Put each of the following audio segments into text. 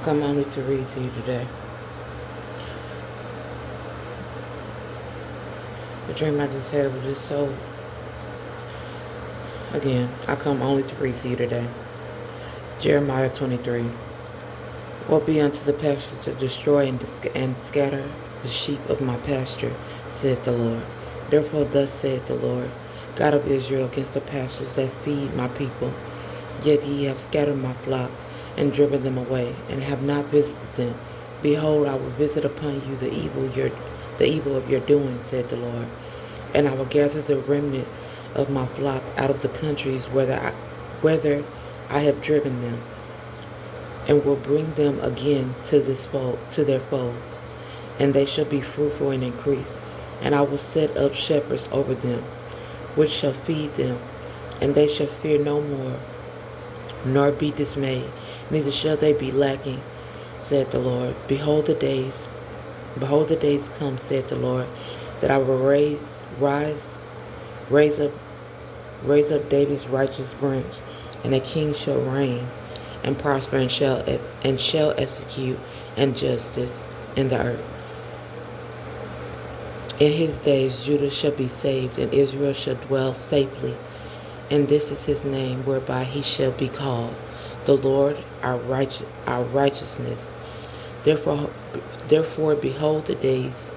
Come only to read to you today. The dream I just had was just so. Again, I come only to read to you today. Jeremiah 23. Woe be unto the pastures to destroy and scatter the sheep of my pasture, said the Lord. Therefore thus saith the Lord, God of Israel, against the pastures that feed my people. Yet ye have scattered my flock, and driven them away, and have not visited them. Behold, I will visit upon you the evil of your doing, said the Lord. And I will gather the remnant of my flock out of the countries whither I have driven them, and will bring them again to their folds, and they shall be fruitful and increase. And I will set up shepherds over them, which shall feed them, and they shall fear no more, nor be dismayed, neither shall they be lacking, said the Lord. Behold the days come, said the Lord, that I will raise up David's righteous branch, and a king shall reign and prosper, and shall execute and justice in the earth. In his days Judah shall be saved, and Israel shall dwell safely. And this is his name whereby he shall be called, the Lord our righteousness. Therefore, behold, the days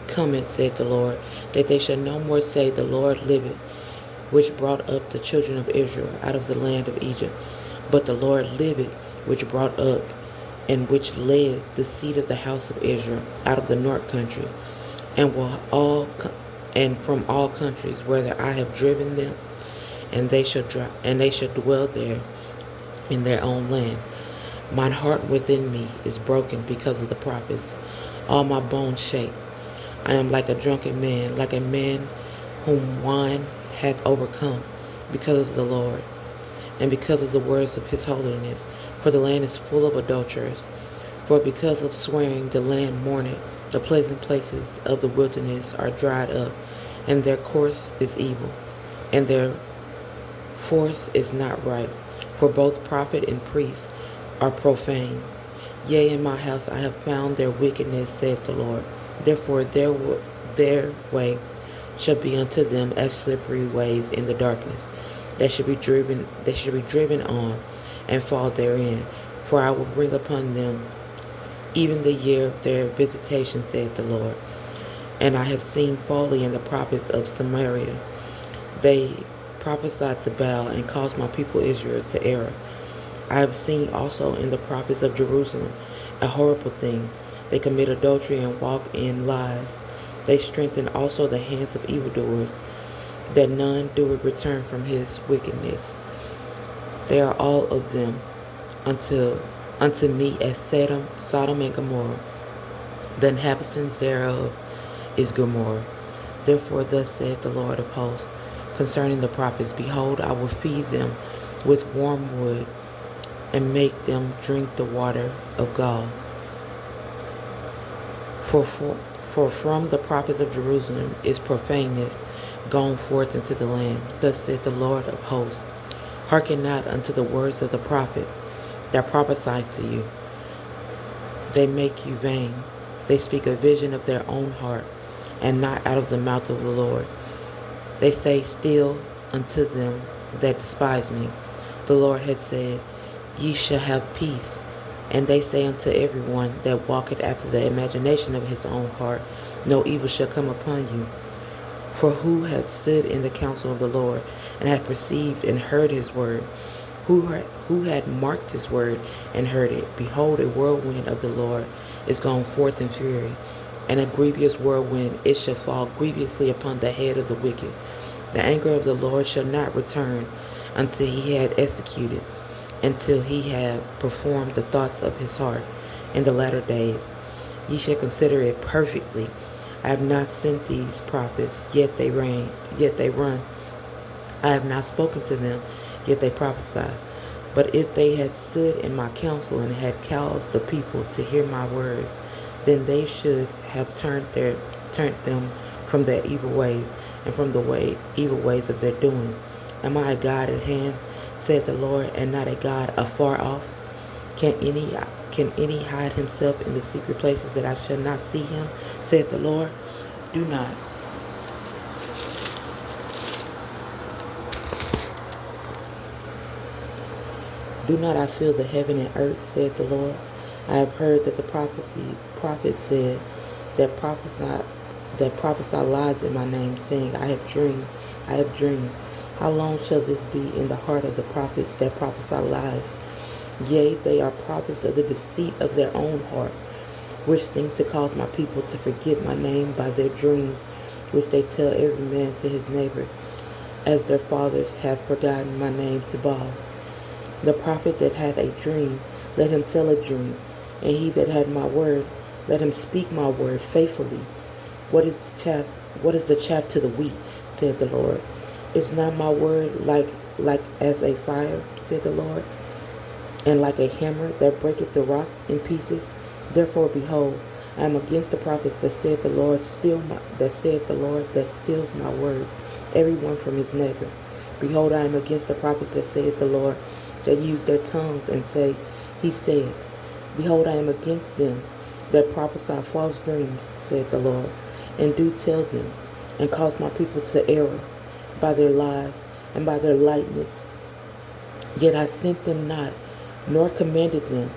cometh, said the Lord, that they shall no more say, the Lord liveth, which brought up the children of Israel out of the land of Egypt. But the Lord liveth, which brought up and which led the seed of the house of Israel out of the north country, and from all countries whither I have driven them, and they shall dwell there in their own land. Mine heart within me is broken because of the prophets. All my bones shake. I am like a drunken man, like a man whom wine hath overcome, because of the Lord, and because of the words of his holiness. For the land is full of adulterers. For because of swearing the land mourneth, the pleasant places of the wilderness are dried up, and their course is evil, and their force is not right. For both prophet and priest are profane. Yea, in my house I have found their wickedness, saith the Lord. Therefore their way shall be unto them as slippery ways in the darkness. They shall be driven on and fall therein. For I will bring upon them even the year of their visitation, saith the Lord. And I have seen folly in the prophets of Samaria. They prophesied to Baal, and caused my people Israel to err. I have seen also in the prophets of Jerusalem a horrible thing. They commit adultery and walk in lies. They strengthen also the hands of evildoers, that none doeth return from his wickedness. They are all of them unto me as Sodom and Gomorrah. The inhabitants thereof is Gomorrah. Therefore thus saith the Lord of hosts concerning the prophets, behold, I will feed them with warm wood, and make them drink the water of gall. For from the prophets of Jerusalem is profaneness gone forth into the land. Thus saith the Lord of hosts, hearken not unto the words of the prophets that prophesy to you. They make you vain. They speak a vision of their own heart, and not out of the mouth of the Lord. They say still unto them that despise me, the Lord hath said, ye shall have peace. And they say unto everyone that walketh after the imagination of his own heart, no evil shall come upon you. For who hath stood in the counsel of the Lord, and hath perceived and heard his word? Who had marked his word and heard it? Behold, a whirlwind of the Lord is gone forth in fury, and a grievous whirlwind, it shall fall grievously upon the head of the wicked. The anger of the Lord shall not return until he had executed, until he had performed the thoughts of his heart. In the latter days ye shall consider it perfectly. I have not sent these prophets, yet they run. I have not spoken to them, yet they prophesy. But if they had stood in my counsel, and had caused the people to hear my words, then they should have turned them from their evil ways, and from the evil ways of their doings. Am I a God at hand, saith the Lord, and not a God afar off? Can any Can any hide himself in the secret places that I shall not see him, said the Lord? Do not. Do not I fill the heaven and earth, said the Lord? I have heard that the prophet said that prophesy lies in my name, saying, I have dreamed. How long shall this be in the heart of the prophets that prophesy lies? Yea, they are prophets of the deceit of their own heart, which think to cause my people to forget my name by their dreams, which they tell every man to his neighbor, as their fathers have forgotten my name to Baal. The prophet that had a dream, let him tell a dream, and he that had my word, let him speak my word faithfully. What is the chaff to the wheat, said the Lord? Is not my word like as a fire, said the Lord, and like a hammer that breaketh the rock in pieces? Therefore, behold, I am against the prophets that said the Lord that steals my words, every one from his neighbor. Behold, I am against the prophets that said the Lord, that use their tongues and say, He said. Behold, I am against them that prophesy false dreams, said the Lord, and do tell them, and cause my people to err by their lies and by their lightness. Yet I sent them not, nor commanded them.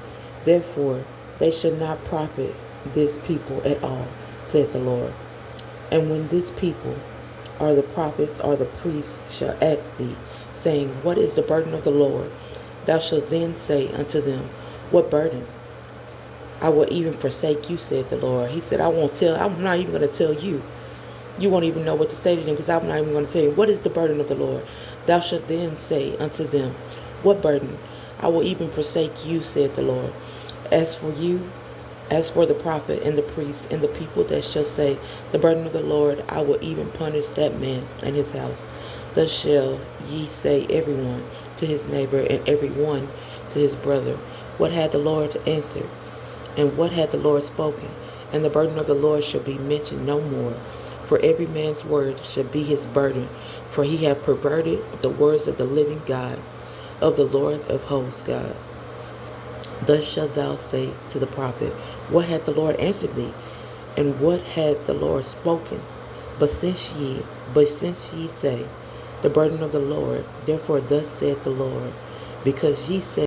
Therefore they should not profit this people at all, said the Lord. And when this people, or the prophets, or the priests, shall ask thee, saying, What is the burden of the Lord? Thou shalt then say unto them, What burden? I will even forsake you, said the Lord. He said, I'm not even going to tell you. You won't even know what to say to them, because I'm not even going to tell you. What is the burden of the Lord? Thou shalt then say unto them, What burden? I will even forsake you, said the Lord. As for you, as for the prophet and the priest and the people that shall say, The burden of the Lord, I will even punish that man and his house. Thus shall ye say, every one to his neighbor, and every one to his brother, What had the Lord answered? And what had the Lord spoken? And the burden of the Lord shall be mentioned no more. For every man's word shall be his burden, for he hath perverted the words of the living God, of the Lord of hosts God. Thus shalt thou say to the prophet, What hath the Lord answered thee? And what had the Lord spoken? But since ye say, The burden of the Lord, therefore thus saith the Lord, because ye say,